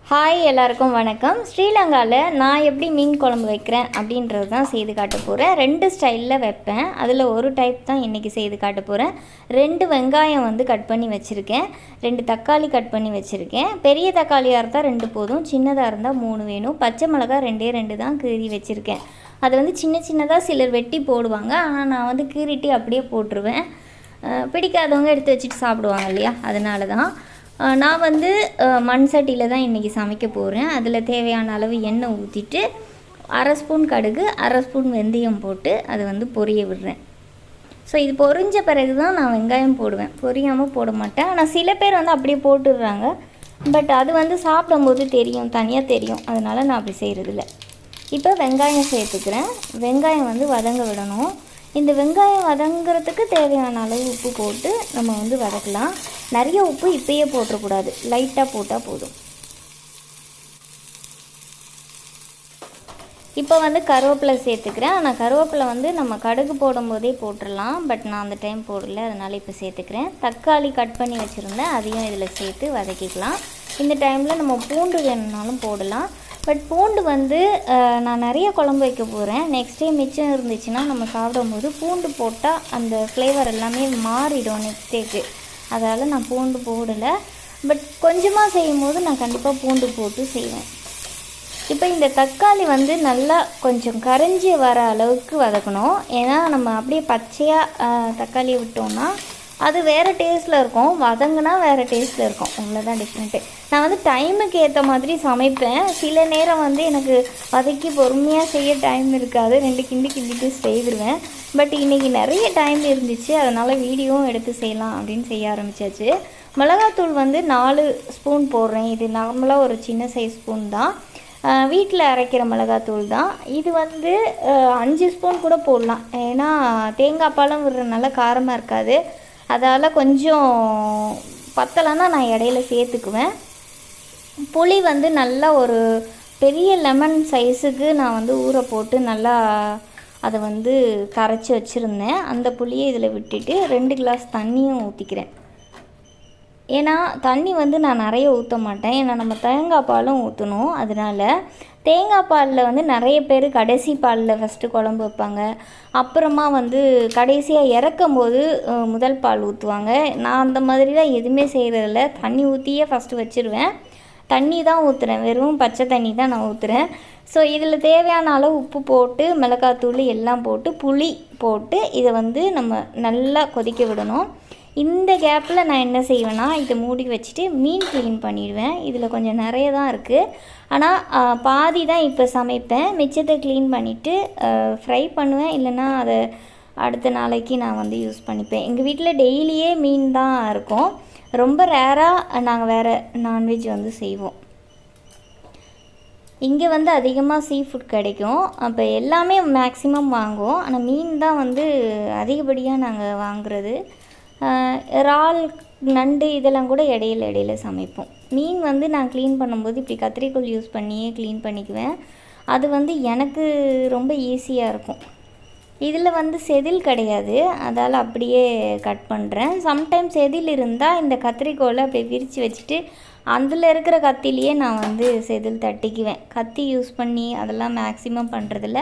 Hi எல்லாருக்கும் வணக்கம். ஸ்ரீலங்காவில் நான் எப்படி மீன் குழம்பு வைக்கிறேன் அப்படின்றது தான் செய்து காட்ட போகிறேன். 2 ஸ்டைலில் வைப்பேன். அதில் ஒரு டைப் தான் இன்றைக்கி செய்து காட்ட போகிறேன். 2 வெங்காயம் வந்து கட் பண்ணி வச்சுருக்கேன், 2 தக்காளி கட் பண்ணி வச்சுருக்கேன். பெரிய தக்காளியாக இருந்தால் 2 போதும், சின்னதாக இருந்தால் 3 வேணும். பச்சை மிளகாய் 2 தான் கீறி வச்சுருக்கேன். அது வந்து சின்ன சின்னதாக சிலர் வெட்டி போடுவாங்க, ஆனால் நான் வந்து கீறிட்டி அப்படியே போட்டுருவேன். பிடிக்காதவங்க எடுத்து வச்சுட்டு சாப்பிடுவாங்க இல்லையா, அதனால தான். நான் வந்து மண் சட்டியில் தான் இன்றைக்கி சமைக்க போகிறேன். அதில் தேவையான அளவு எண்ணெய் ஊற்றிட்டு 1/2 ஸ்பூன் கடுகு 1/2 ஸ்பூன் வெந்தயம் போட்டு அதை வந்து பொரிய விடுறேன். ஸோ இது பொரிஞ்ச பிறகு தான் நான் வெங்காயம் போடுவேன், பொரியாமல் போட மாட்டேன். ஆனால் சில பேர் வந்து அப்படியே போட்டுடுறாங்க, பட் அது வந்து சாப்பிடும்போது தெரியும், தனியாக தெரியும், அதனால் நான் அப்படி செய்கிறதில்ல. இப்போ வெங்காயம் சேர்த்துக்கிறேன். வெங்காயம் வந்து வதங்க விடணும். இந்த வெங்காயம் வதங்கிறதுக்கு தேவையான அளவு உப்பு போட்டு நம்ம வந்து வதக்கலாம். நிறைய உப்பு இப்போயே போட்டுறக்கூடாது, லைட்டாக போட்டால் போதும். இப்போ வந்து கருவேப்பிலை சேர்த்துக்கிறேன். ஆனால் கருவேப்பிலை வந்து நம்ம கடுகு போடும்போதே போட்டுடலாம், பட் நான் அந்த டைம் போடல, அதனால் இப்போ சேர்த்துக்கிறேன். தக்காளி கட் பண்ணி வச்சுருந்தேன், அதையும் இதில் சேர்த்து வதக்கிக்கலாம். இந்த டைமில் நம்ம பூண்டு வேணும்னாலும் போடலாம், பட் பூண்டு வந்து நான் நிறைய குழம்பு வைக்க போகிறேன். நெக்ஸ்ட் டைம் மிச்சம் இருந்துச்சுன்னா நம்ம சாப்பிடும்போது பூண்டு போட்டால் அந்த ஃப்ளேவர் எல்லாமே மாறிடும் நெக்ஸ்ட் டேக்கு. அதனால் நான் பூண்டு போடலை, பட் கொஞ்சமாக செய்யும் போது நான் கண்டிப்பாக பூண்டு போட்டு செய்வேன். இப்போ இந்த தக்காளி வந்து நல்லா கொஞ்சம் கரைஞ்சி வர அளவுக்கு வதக்கணும். ஏன்னா நம்ம அப்படியே பச்சையாக தக்காளியை விட்டோம்னா அது வேறு டேஸ்ட்டில் இருக்கும், வதங்கினா வேறு டேஸ்ட்டில் இருக்கும், அவ்வளோதான் டிஃப்ரெண்ட்டு. நான் வந்து டைமுக்கு ஏற்ற மாதிரி சமைப்பேன். சில நேரம் வந்து எனக்கு வதக்கி பொறுமையாக செய்ய டைம் இருக்காது, 2 கிண்டிட்டு செய்திருவேன். பட் இன்றைக்கி நிறைய டைம் இருந்துச்சு, அதனால் வீடியோவும் எடுத்து செய்யலாம் அப்படின்னு செய்ய ஆரம்பித்தாச்சு. மிளகாத்தூள் வந்து 4 ஸ்பூன் போடுறேன். இது நார்மலாக ஒரு சின்ன சைஸ் ஸ்பூன் தான், வீட்டில் அரைக்கிற மிளகாத்தூள் தான். இது வந்து 5 ஸ்பூன் கூட போடலாம், ஏன்னா தேங்காய் பாலும் விடுறதுனால காரமாக இருக்காது. அதால் கொஞ்சம் பத்தலைன்னா நான் இடையில சேர்த்துக்குவேன். புளி வந்து நல்லா ஒரு பெரிய லெமன் சைஸுக்கு நான் வந்து ஊற போட்டு நல்லா அதை வந்து கரைச்சி வச்சுருந்தேன். அந்த புளியை இதில் விட்டுட்டு 2 கிளாஸ் தண்ணியும் ஊற்றிக்கிறேன். ஏன்னா தண்ணி வந்து நான் நிறைய ஊற்ற மாட்டேன், ஏன்னா நம்ம தேங்காய் பாலும் ஊற்றணும். அதனால் தேங்காய் பாலில் வந்து நிறைய பேர் கடைசி பாலில் ஃபஸ்ட்டு குழம்பு வைப்பாங்க, அப்புறமா வந்து கடைசியாக இறக்கும் போது முதல் பால் ஊற்றுவாங்க. நான் அந்த மாதிரிலாம் எதுவுமே செய்கிறதில்ல, தண்ணி ஊற்றியே ஃபஸ்ட்டு வச்சுருவேன். தண்ணி தான் ஊற்றுறேன், வெறும் பச்சை தண்ணி தான் நான் ஊற்றுறேன். ஸோ இதில் தேவையான அளவு உப்பு போட்டு மிளகாத்தூள் எல்லாம் போட்டு புளி போட்டு இதை வந்து நம்ம நல்லா கொதிக்க விடணும். இந்த கேப்பில் நான் என்ன செய்வேன்னா, இதை மூடி வச்சுட்டு மீன் க்ளீன் பண்ணிடுவேன். இதில் கொஞ்சம் நிறைய தான் இருக்குது, ஆனால் பாதி தான் இப்போ சமைப்பேன். மிச்சத்தை க்ளீன் பண்ணிவிட்டு ஃப்ரை பண்ணுவேன், இல்லைன்னா அதை அடுத்த நாளைக்கு நான் வந்து யூஸ் பண்ணிப்பேன். எங்கள் வீட்டில் டெய்லியே மீன் தான் இருக்கும், ரொம்ப ரேராக நாங்கள் வேறு நான்வெஜ் வந்து செய்வோம். இங்கே வந்து அதிகமாக சீ ஃபுட் கிடைக்கும், அப்போ எல்லாமே மேக்ஸிமம் வாங்குவோம். ஆனால் மீன் தான் வந்து அதிகப்படியாக நாங்கள் வாங்குறது. இறால், நண்டு இதெல்லாம் கூட இடையில சமைப்போம். மீன் வந்து நான் க்ளீன் பண்ணும்போது இப்படி கத்திரிக்கோல் யூஸ் பண்ணியே க்ளீன் பண்ணிக்குவேன். அது வந்து எனக்கு ரொம்ப ஈஸியாக இருக்கும். இதில் வந்து செதில் கிடையாது, அதால் அப்படியே கட் பண்ணுறேன். சம்டைம்ஸ் செதில் இருந்தால் இந்த கத்திரிக்கோலை அப்படியே விரித்து வச்சுட்டு அதில் இருக்கிற கத்திலேயே நான் வந்து செதில் தட்டிக்குவேன். கத்தி யூஸ் பண்ணி அதெல்லாம் மேக்ஸிமம் பண்ணுறதில்ல.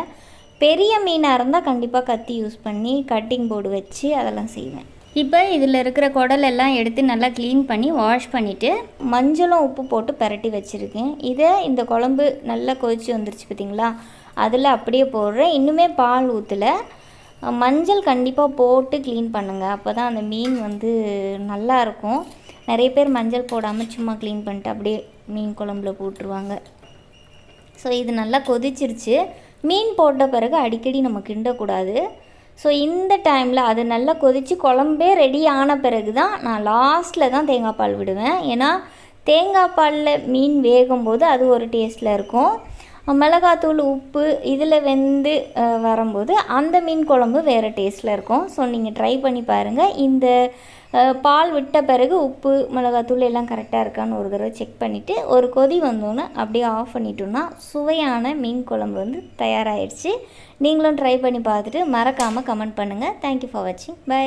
பெரிய மீனாக இருந்தால் கண்டிப்பாக கத்தி யூஸ் பண்ணி கட்டிங் போர்டு வச்சு அதெல்லாம் செய்வேன். இப்போ இதில் இருக்கிற குடலெல்லாம் எடுத்து நல்லா க்ளீன் பண்ணி வாஷ் பண்ணிவிட்டு மஞ்சளும் உப்பு போட்டு பரட்டி வச்சுருக்கேன். இதை இந்த குழம்பு நல்லா கொதிச்சு வந்துருச்சு பார்த்திங்களா, அதில் அப்படியே போடுறேன். இன்னுமே பால் ஊற்றலை. மஞ்சள் கண்டிப்பாக போட்டு க்ளீன் பண்ணுங்கள், அப்போ தான் அந்த மீன் வந்து நல்லாயிருக்கும். நிறைய பேர் மஞ்சள் போடாமல் சும்மா க்ளீன் பண்ணிட்டு அப்படியே மீன் குழம்புல போட்டுருவாங்க. ஸோ இது நல்லா கொதிச்சிருச்சு. மீன் போட்ட பிறகு அடிக்கடி நம்ம கிண்டக்கூடாது. ஸோ இந்த டைமில் அது நல்லா கொதித்து குழம்பே ரெடி ஆன பிறகு தான் நான் லாஸ்ட்டில் தான் தேங்காய் பால் விடுவேன். ஏன்னா தேங்காய் பாலில் மீன் வேகும்போது அது ஒரு டேஸ்ட்டில் இருக்கும், மிளகாத்தூள் உப்பு இதில் வெந்து வரும்போது அந்த மீன் குழம்பு வேறு டேஸ்ட்டில் இருக்கும். ஸோ நீங்கள் ட்ரை பண்ணி பாருங்கள். இந்த பால் விட்ட பிறகு உப்பு மிளகாத்தூள் எல்லாம் கரெக்டாக இருக்கான்னு ஒரு தடவை செக் பண்ணிவிட்டு ஒரு கொதி வந்தோன்னே அப்படியே ஆஃப் பண்ணிட்டோன்னா சுவையான மீன் குழம்பு வந்து தயாராகிடுச்சு. நீங்களும் ட்ரை பண்ணி பார்த்துட்டு மறக்காமல் கமெண்ட் பண்ணுங்கள். தேங்க்யூ ஃபார் வாட்சிங். பை.